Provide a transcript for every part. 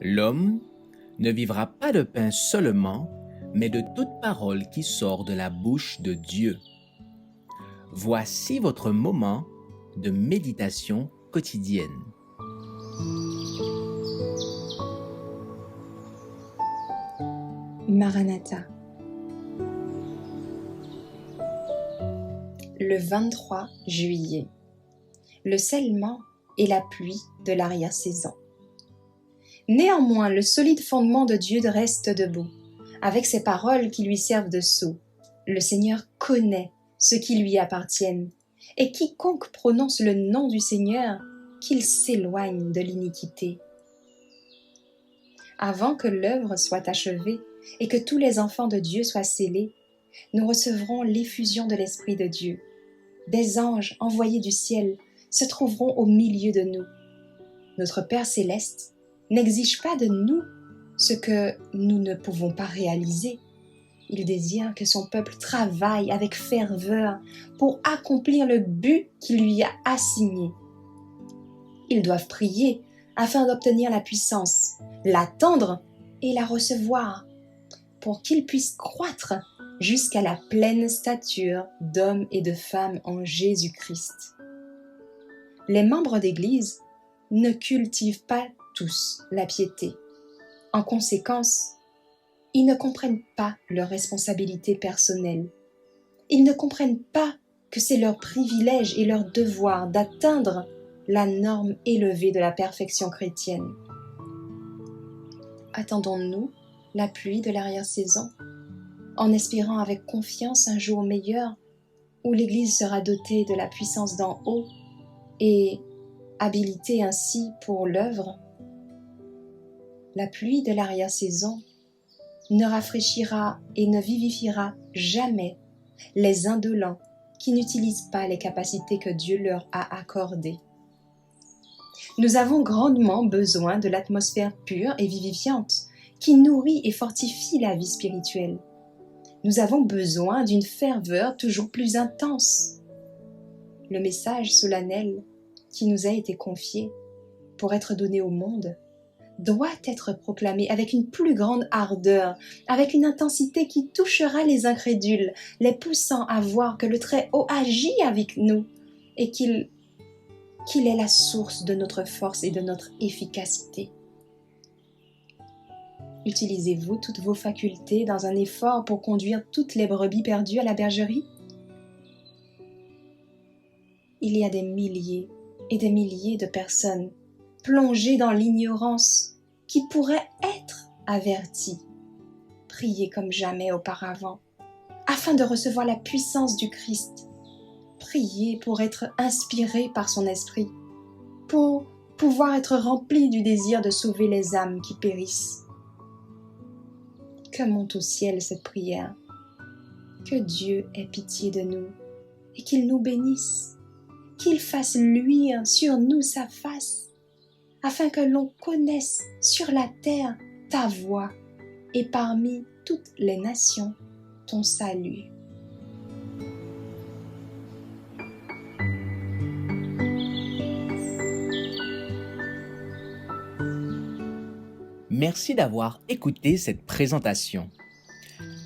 L'homme ne vivra pas de pain seulement, mais de toute parole qui sort de la bouche de Dieu. Voici votre moment de méditation quotidienne. Maranatha. Le 23 juillet. Le scellement et la pluie de l'arrière-saison. Néanmoins, le solide fondement de Dieu reste debout, avec ses paroles qui lui servent de sceau. Le Seigneur connaît ceux qui lui appartiennent, et quiconque prononce le nom du Seigneur, qu'il s'éloigne de l'iniquité. Avant que l'œuvre soit achevée et que tous les enfants de Dieu soient scellés, nous recevrons l'effusion de l'Esprit de Dieu. Des anges envoyés du ciel se trouveront au milieu de nous. Notre Père céleste n'exige pas de nous ce que nous ne pouvons pas réaliser. Il désire que son peuple travaille avec ferveur pour accomplir le but qu'il lui a assigné. Ils doivent prier afin d'obtenir la puissance, l'attendre et la recevoir, pour qu'ils puissent croître jusqu'à la pleine stature d'hommes et de femmes en Jésus-Christ. Les membres d'Église ne cultivent pas tous la piété. En conséquence, ils ne comprennent pas leurs responsabilités personnelles. Ils ne comprennent pas que c'est leur privilège et leur devoir d'atteindre la norme élevée de la perfection chrétienne. Attendons-nous la pluie de l'arrière-saison, en espérant avec confiance un jour meilleur où l'Église sera dotée de la puissance d'en haut et habilitée ainsi pour l'œuvre? La pluie de l'arrière-saison ne rafraîchira et ne vivifiera jamais les indolents qui n'utilisent pas les capacités que Dieu leur a accordées. Nous avons grandement besoin de l'atmosphère pure et vivifiante qui nourrit et fortifie la vie spirituelle. Nous avons besoin d'une ferveur toujours plus intense. Le message solennel qui nous a été confié pour être donné au monde doit être proclamé avec une plus grande ardeur, avec une intensité qui touchera les incrédules, les poussant à voir que le Très-Haut agit avec nous et qu'il est la source de notre force et de notre efficacité. Utilisez-vous toutes vos facultés dans un effort pour conduire toutes les brebis perdues à la bergerie? Il y a des milliers et des milliers de personnes plongées dans l'ignorance qui pourraient être averties. Priez comme jamais auparavant, afin de recevoir la puissance du Christ. Priez pour être inspiré par son esprit, pour pouvoir être rempli du désir de sauver les âmes qui périssent. Que monte au ciel cette prière. Que Dieu ait pitié de nous et qu'il nous bénisse, qu'il fasse luire sur nous sa face, afin que l'on connaisse sur la terre ta voix et parmi toutes les nations ton salut. Merci d'avoir écouté cette présentation.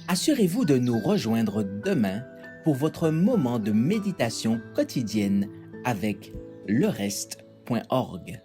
Assurez-vous de nous rejoindre demain pour votre moment de méditation quotidienne avec lereste.org.